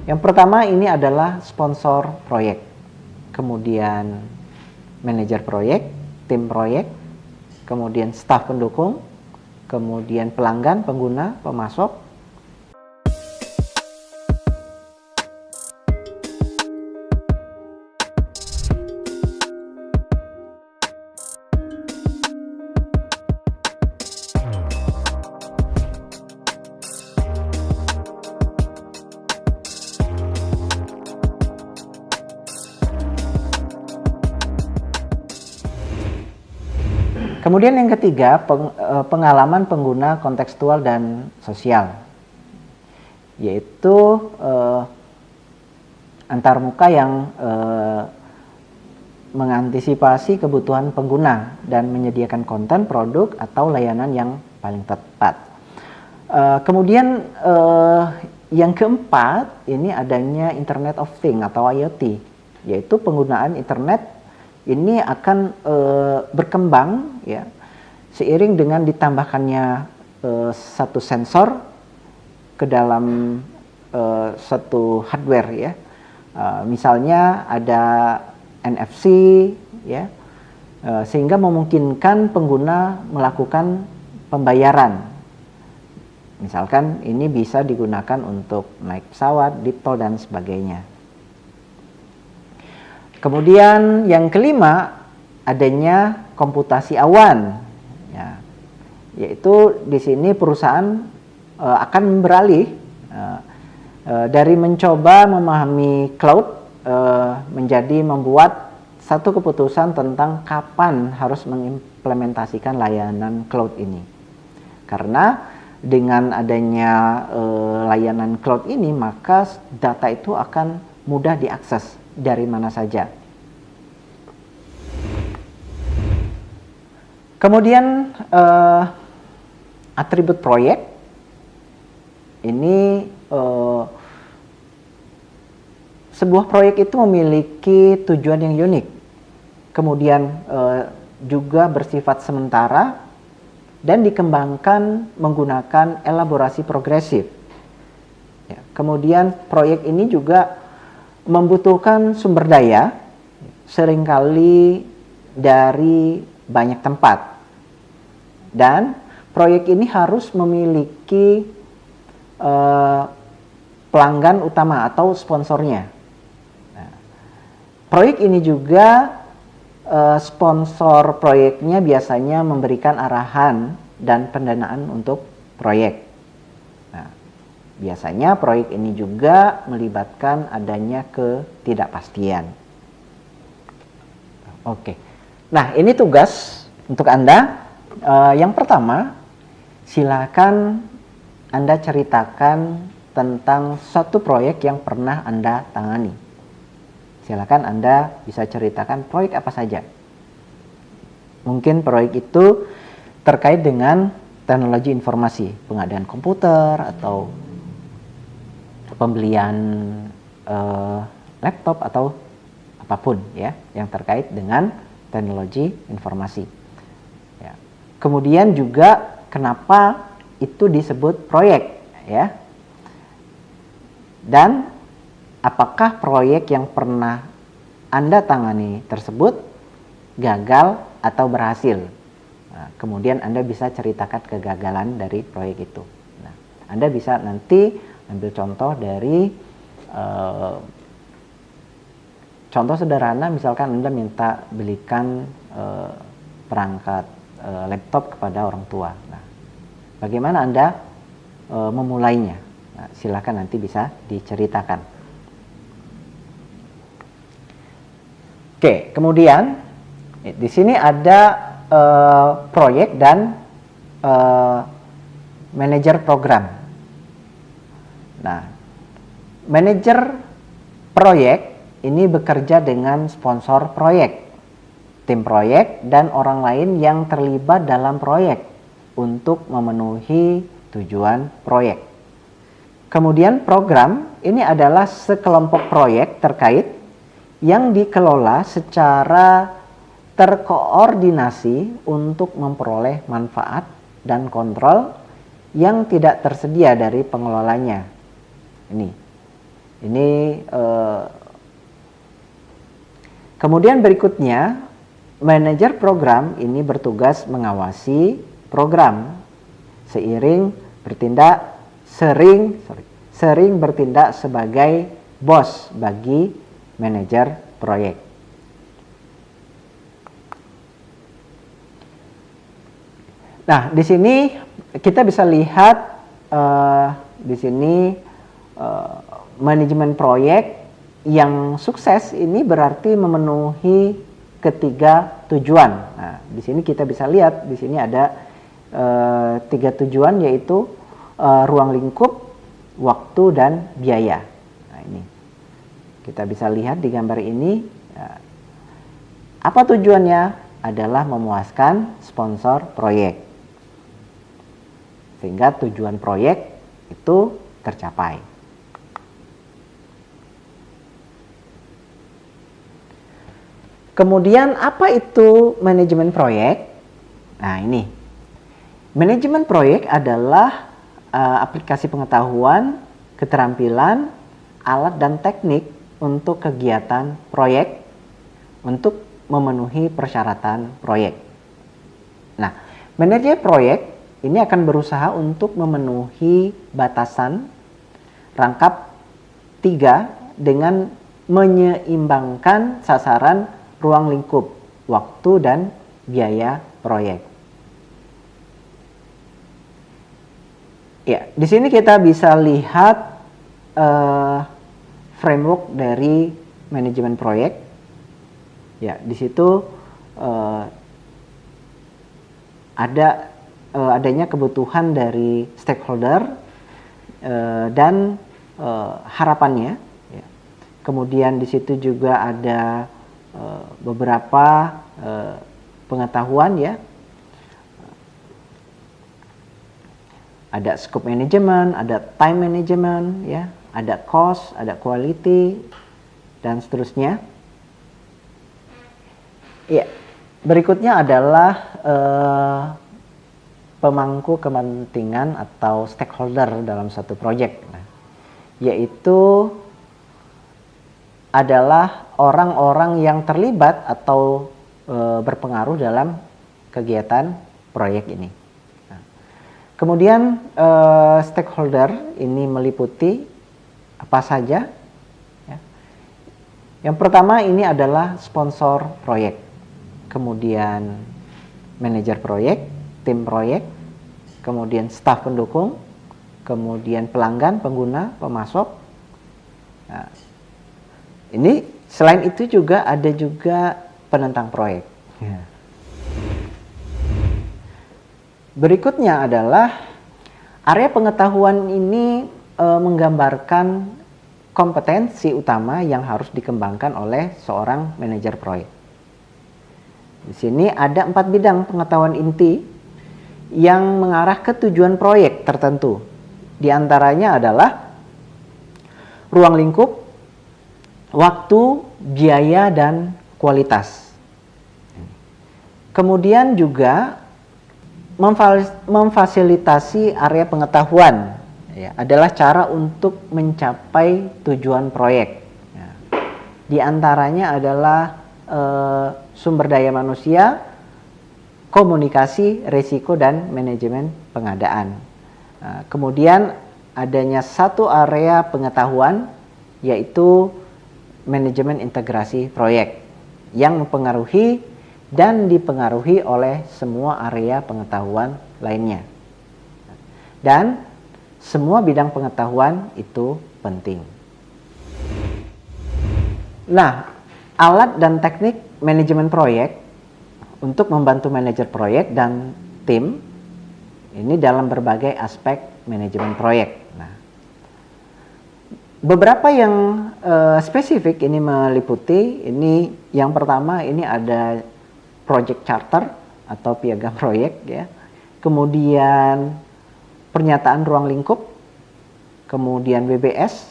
Yang pertama ini adalah sponsor proyek, kemudian manajer proyek, tim proyek, kemudian staf pendukung, kemudian pelanggan, pengguna, pemasok. Kemudian yang ketiga, pengalaman pengguna kontekstual dan sosial, yaitu antarmuka yang mengantisipasi kebutuhan pengguna dan menyediakan konten, produk, atau layanan yang paling tepat. Kemudian yang keempat, ini adanya Internet of Things atau IoT, yaitu penggunaan internet ini akan berkembang ya seiring dengan ditambahkannya satu sensor ke dalam satu hardware ya. Misalnya ada NFC ya, sehingga memungkinkan pengguna melakukan pembayaran. Misalkan ini bisa digunakan untuk naik pesawat, di tol dan sebagainya. Kemudian yang kelima, adanya komputasi awan, ya, yaitu di sini perusahaan akan beralih dari mencoba memahami cloud menjadi membuat satu keputusan tentang kapan harus mengimplementasikan layanan cloud ini. Karena dengan adanya layanan cloud ini, maka data itu akan mudah diakses dari mana saja. Kemudian atribut proyek ini sebuah proyek itu memiliki tujuan yang unik, kemudian juga bersifat sementara dan dikembangkan menggunakan elaborasi progresif. Ya, kemudian proyek ini juga membutuhkan sumber daya, seringkali dari banyak tempat. Dan proyek ini harus memiliki pelanggan utama atau sponsornya. Nah, proyek ini juga sponsor proyeknya biasanya memberikan arahan dan pendanaan untuk proyek. Biasanya proyek ini juga melibatkan adanya ketidakpastian. Oke. Nah, ini tugas untuk Anda. Yang pertama, silakan Anda ceritakan tentang satu proyek yang pernah Anda tangani. Silakan Anda bisa ceritakan proyek apa saja. Mungkin proyek itu terkait dengan teknologi informasi, pengadaan komputer atau pembelian laptop atau apapun ya yang terkait dengan teknologi informasi. Ya. Kemudian juga kenapa itu disebut proyek ya, dan apakah proyek yang pernah Anda tangani tersebut gagal atau berhasil. Nah, kemudian Anda bisa ceritakan kegagalan dari proyek itu. Nah, Anda bisa nanti ambil contoh dari contoh sederhana, misalkan Anda minta belikan perangkat laptop kepada orang tua. Nah, bagaimana Anda memulainya? Nah, silakan nanti bisa diceritakan. Oke, kemudian di sini ada proyek dan manajer program. Nah, manajer proyek ini bekerja dengan sponsor proyek, tim proyek, dan orang lain yang terlibat dalam proyek untuk memenuhi tujuan proyek. Kemudian program ini adalah sekelompok proyek terkait yang dikelola secara terkoordinasi untuk memperoleh manfaat dan kontrol yang tidak tersedia dari pengelolanya. Ini. Ini kemudian berikutnya, manajer program ini bertugas mengawasi program sering bertindak sebagai bos bagi manajer proyek. Nah, di sini kita bisa lihat di sini manajemen proyek yang sukses ini berarti memenuhi ketiga tujuan. Nah, di sini kita bisa lihat di sini ada 3 tujuan, yaitu ruang lingkup, waktu, dan biaya. Nah, ini kita bisa lihat di gambar ini. Apa tujuannya? Adalah memuaskan sponsor proyek, sehingga tujuan proyek itu tercapai. Kemudian apa itu manajemen proyek? Nah, ini. Manajemen proyek adalah aplikasi pengetahuan, keterampilan, alat dan teknik untuk kegiatan proyek untuk memenuhi persyaratan proyek. Nah, manajer proyek ini akan berusaha untuk memenuhi batasan rangkap 3 dengan menyeimbangkan sasaran ruang lingkup, waktu, dan biaya proyek. Ya, di sini kita bisa lihat framework dari manajemen proyek. Ya, di situ adanya kebutuhan dari stakeholder dan harapannya. Ya. Kemudian di situ juga ada beberapa pengetahuan, ya, ada scope management, ada time management, ya, ada cost, ada quality, dan seterusnya. Ya, berikutnya adalah pemangku kepentingan atau stakeholder dalam satu proyek, yaitu adalah orang-orang yang terlibat atau berpengaruh dalam kegiatan proyek ini. Nah, kemudian stakeholder ini meliputi apa saja? Ya. Yang pertama ini adalah sponsor proyek, kemudian manajer proyek, tim proyek, kemudian staf pendukung, kemudian pelanggan, pengguna, pemasok. Nah, ini selain itu juga ada juga penentang proyek. Ya. Berikutnya adalah area pengetahuan ini menggambarkan kompetensi utama yang harus dikembangkan oleh seorang manajer proyek. Di sini ada 4 bidang pengetahuan inti yang mengarah ke tujuan proyek tertentu. Di antaranya adalah ruang lingkup, waktu, biaya, dan kualitas. Kemudian juga memfasilitasi area pengetahuan, ya, adalah cara untuk mencapai tujuan proyek. Ya. Di antaranya adalah sumber daya manusia, komunikasi, risiko, dan manajemen pengadaan. Kemudian adanya satu area pengetahuan, yaitu manajemen integrasi proyek yang mempengaruhi dan dipengaruhi oleh semua area pengetahuan lainnya. Dan semua bidang pengetahuan itu penting. Nah, alat dan teknik manajemen proyek untuk membantu manajer proyek dan tim ini dalam berbagai aspek manajemen proyek. Nah, beberapa yang spesifik ini meliputi, ini yang pertama ini ada project charter atau piagam proyek, ya. Kemudian pernyataan ruang lingkup, kemudian WBS,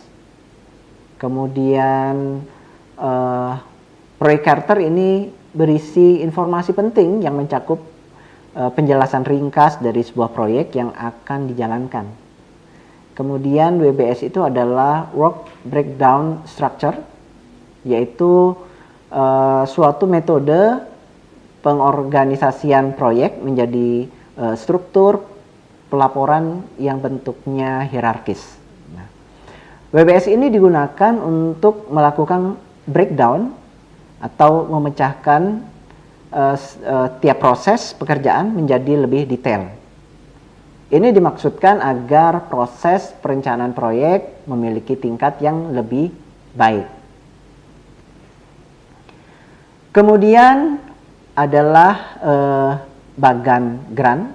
kemudian proyek charter ini berisi informasi penting yang mencakup penjelasan ringkas dari sebuah proyek yang akan dijalankan. Kemudian WBS itu adalah Work Breakdown Structure, yaitu suatu metode pengorganisasian proyek menjadi struktur pelaporan yang bentuknya hierarkis. Nah, WBS ini digunakan untuk melakukan breakdown atau memecahkan tiap proses pekerjaan menjadi lebih detail. Ini dimaksudkan agar proses perencanaan proyek memiliki tingkat yang lebih baik. Kemudian adalah bagan Gantt,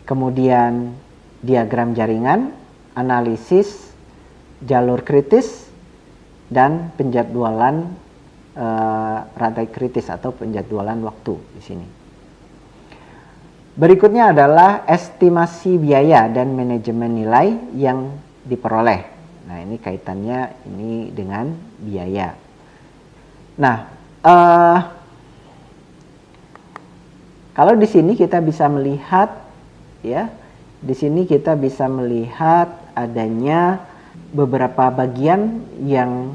kemudian diagram jaringan, analisis jalur kritis, dan penjadwalan rantai kritis atau penjadwalan waktu di sini. Berikutnya adalah estimasi biaya dan manajemen nilai yang diperoleh. Nah, ini kaitannya ini dengan biaya. Nah, kalau di sini kita bisa melihat, ya, di sini kita bisa melihat adanya beberapa bagian yang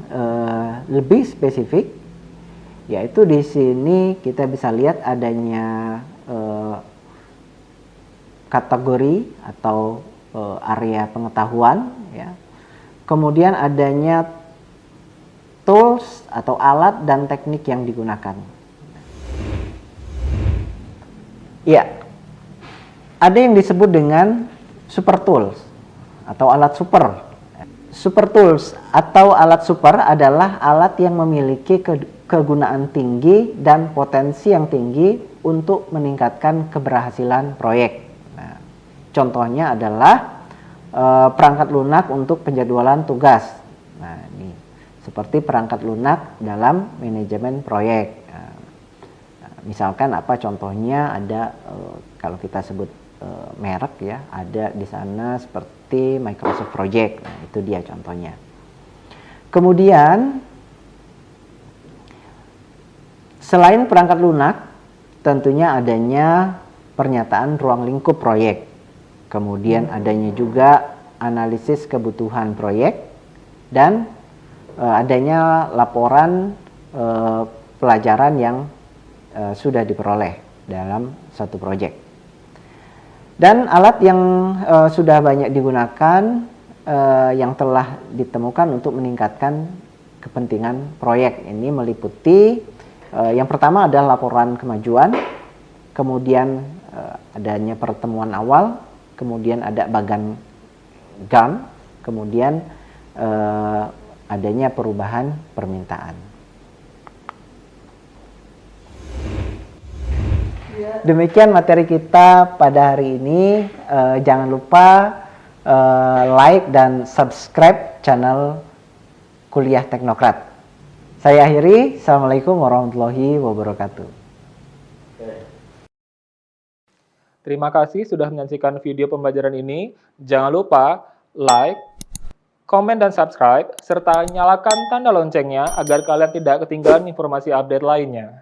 lebih spesifik, yaitu di sini kita bisa lihat adanya kategori atau area pengetahuan, ya. Kemudian adanya tools atau alat dan teknik yang digunakan. Ya, ada yang disebut dengan super tools atau alat super. Super tools atau alat super adalah alat yang memiliki kegunaan tinggi dan potensi yang tinggi untuk meningkatkan keberhasilan proyek. Nah, contohnya adalah perangkat lunak untuk penjadwalan tugas. Nah, ini seperti perangkat lunak dalam manajemen proyek. Misalkan apa contohnya, ada kalau kita sebut merek, ya, ada di sana seperti Microsoft Project. Nah, itu dia contohnya. Kemudian selain perangkat lunak, tentunya adanya pernyataan ruang lingkup proyek. Kemudian adanya juga analisis kebutuhan proyek dan adanya laporan pelajaran yang sudah diperoleh dalam satu proyek. Dan alat yang sudah banyak digunakan yang telah ditemukan untuk meningkatkan kepentingan proyek ini meliputi yang pertama adalah laporan kemajuan, kemudian adanya pertemuan awal, kemudian ada bagan Gantt, kemudian adanya perubahan permintaan. Demikian materi kita pada hari ini. Jangan lupa like dan subscribe channel Kuliah Teknokrat. Saya akhiri. Assalamualaikum warahmatullahi wabarakatuh. Terima kasih sudah menyaksikan video pembelajaran ini. Jangan lupa like, komen, dan subscribe, serta nyalakan tanda loncengnya agar kalian tidak ketinggalan informasi update lainnya.